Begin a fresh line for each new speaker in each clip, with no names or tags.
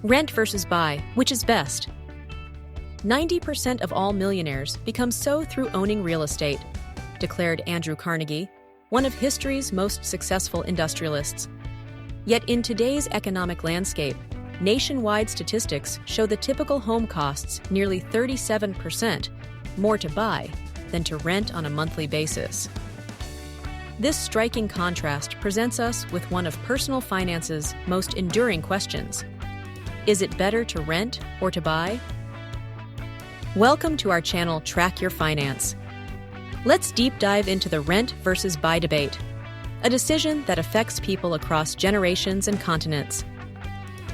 Rent versus buy, which is best? 90% of all millionaires become so through owning real estate, declared Andrew Carnegie, one of history's most successful industrialists. Yet in today's economic landscape, nationwide statistics show the typical home costs nearly 37% more to buy than to rent on a monthly basis. This striking contrast presents us with one of personal finance's most enduring questions. Is it better to rent or to buy? Welcome to our channel, Track Your Finance. Let's deep dive into the rent versus buy debate, a decision that affects people across generations and continents.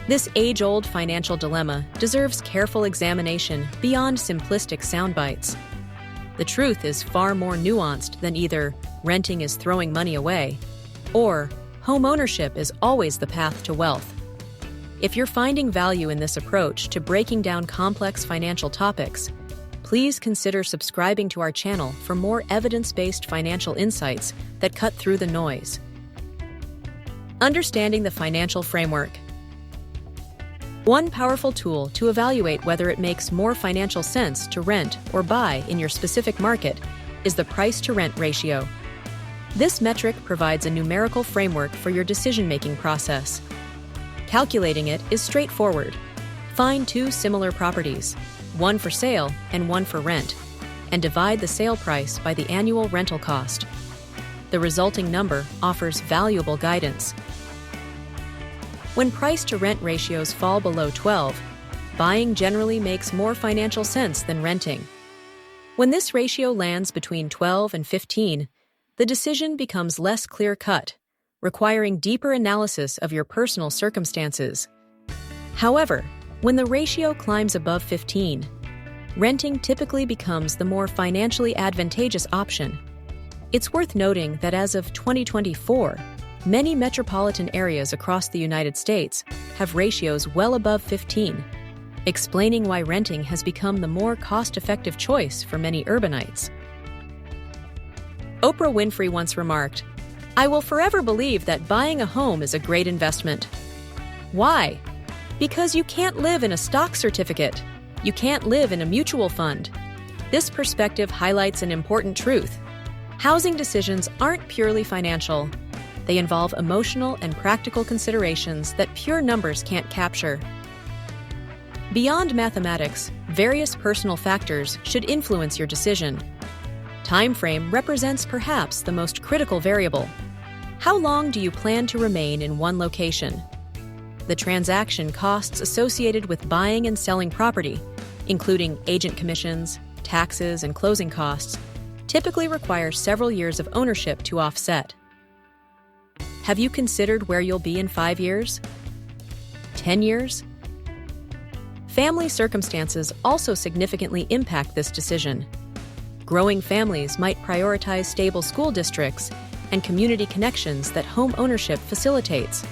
This age-old financial dilemma deserves careful examination beyond simplistic sound bites. The truth is far more nuanced than either renting is throwing money away or homeownership is always the path to wealth. If you're finding value in this approach to breaking down complex financial topics, please consider subscribing to our channel for more evidence-based financial insights that cut through the noise. Understanding the financial framework. One powerful tool to evaluate whether it makes more financial sense to rent or buy in your specific market is the price-to-rent ratio. This metric provides a numerical framework for your decision-making process. Calculating it is straightforward. Find two similar properties, one for sale and one for rent, and divide the sale price by the annual rental cost. The resulting number offers valuable guidance. When price-to-rent ratios fall below 12, buying generally makes more financial sense than renting. When this ratio lands between 12 and 15, the decision becomes less clear-cut, requiring deeper analysis of your personal circumstances. However, when the ratio climbs above 15, renting typically becomes the more financially advantageous option. It's worth noting that as of 2024, many metropolitan areas across the United States have ratios well above 15, explaining why renting has become the more cost-effective choice for many urbanites. Oprah Winfrey once remarked, "I will forever believe that buying a home is a great investment." Why? Because you can't live in a stock certificate. You can't live in a mutual fund. This perspective highlights an important truth. Housing decisions aren't purely financial. They involve emotional and practical considerations that pure numbers can't capture. Beyond mathematics, various personal factors should influence your decision. Time frame represents perhaps the most critical variable. How long do you plan to remain in one location? The transaction costs associated with buying and selling property, including agent commissions, taxes, and closing costs, typically require several years of ownership to offset. Have you considered where you'll be in 5 years? 10 years? Family circumstances also significantly impact this decision. Growing families might prioritize stable school districts and community connections that home ownership facilitates.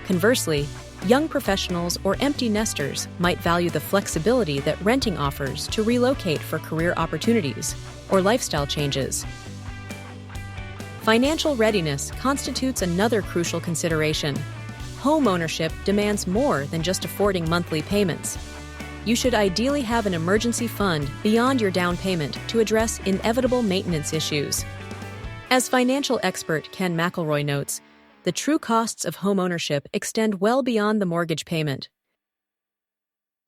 Conversely, young professionals or empty nesters might value the flexibility that renting offers to relocate for career opportunities or lifestyle changes. Financial readiness constitutes another crucial consideration. Home ownership demands more than just affording monthly payments. You should ideally have an emergency fund beyond your down payment to address inevitable maintenance issues. As financial expert Ken McElroy notes, the true costs of homeownership extend well beyond the mortgage payment.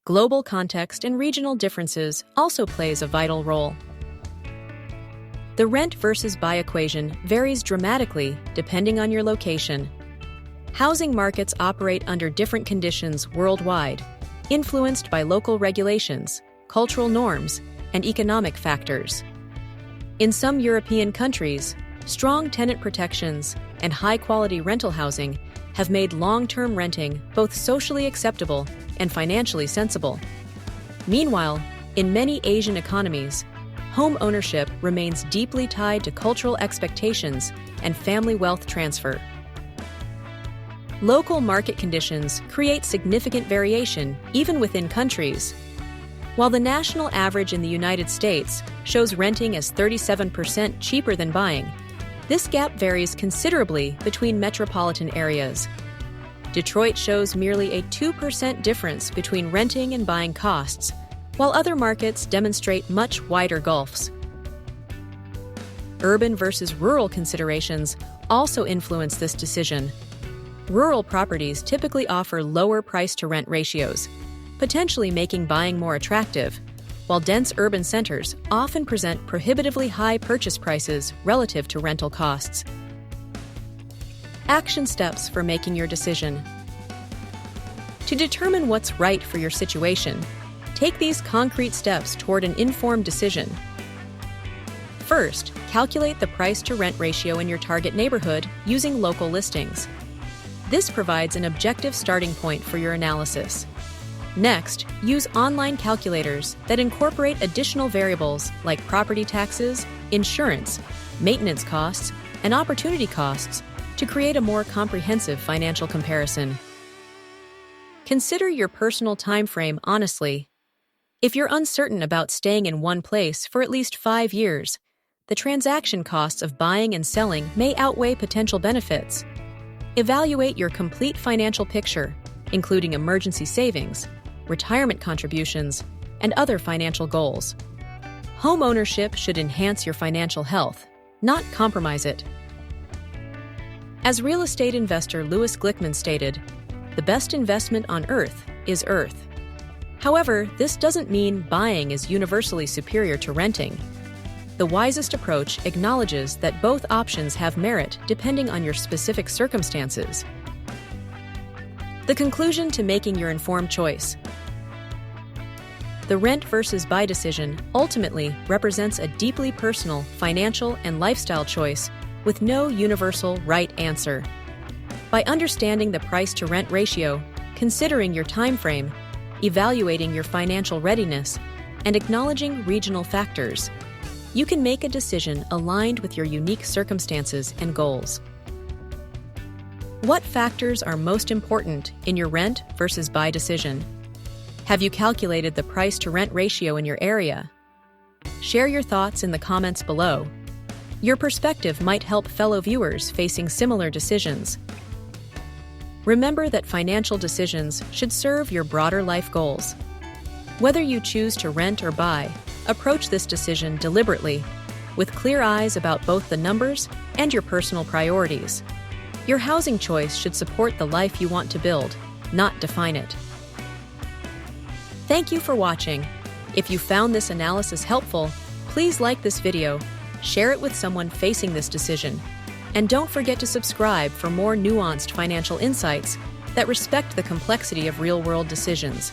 Global context and regional differences also plays a vital role. The rent versus buy equation varies dramatically depending on your location. Housing markets operate under different conditions worldwide, influenced by local regulations, cultural norms, and economic factors. In some European countries, strong tenant protections and high-quality rental housing have made long-term renting both socially acceptable and financially sensible. Meanwhile, in many Asian economies, home ownership remains deeply tied to cultural expectations and family wealth transfer. Local market conditions create significant variation even within countries. While the national average in the United States shows renting as 37% cheaper than buying, this gap varies considerably between metropolitan areas. Detroit shows merely a 2% difference between renting and buying costs, while other markets demonstrate much wider gulfs. Urban versus rural considerations also influence this decision. Rural properties typically offer lower price-to-rent ratios, potentially making buying more attractive, while dense urban centers often present prohibitively high purchase prices relative to rental costs. Action steps for making your decision. To determine what's right for your situation, take these concrete steps toward an informed decision. First, calculate the price-to-rent ratio in your target neighborhood using local listings. This provides an objective starting point for your analysis. Next, use online calculators that incorporate additional variables like property taxes, insurance, maintenance costs, and opportunity costs to create a more comprehensive financial comparison. Consider your personal time frame honestly. If you're uncertain about staying in one place for at least 5 years, the transaction costs of buying and selling may outweigh potential benefits. Evaluate your complete financial picture, including emergency savings, retirement contributions, and other financial goals. Homeownership should enhance your financial health, not compromise it. As real estate investor Louis Glickman stated, "The best investment on earth is earth." However, this doesn't mean buying is universally superior to renting. The wisest approach acknowledges that both options have merit depending on your specific circumstances. The conclusion to making your informed choice. The rent versus buy decision ultimately represents a deeply personal financial and lifestyle choice with no universal right answer. By understanding the price-to-rent ratio, considering your time frame, evaluating your financial readiness, and acknowledging regional factors, you can make a decision aligned with your unique circumstances and goals. What factors are most important in your rent versus buy decision? Have you calculated the price-to-rent ratio in your area? Share your thoughts in the comments below. Your perspective might help fellow viewers facing similar decisions. Remember that financial decisions should serve your broader life goals. Whether you choose to rent or buy, approach this decision deliberately, with clear eyes about both the numbers and your personal priorities. Your housing choice should support the life you want to build, not define it. Thank you for watching. If you found this analysis helpful, please like this video, share it with someone facing this decision, and don't forget to subscribe for more nuanced financial insights that respect the complexity of real-world decisions.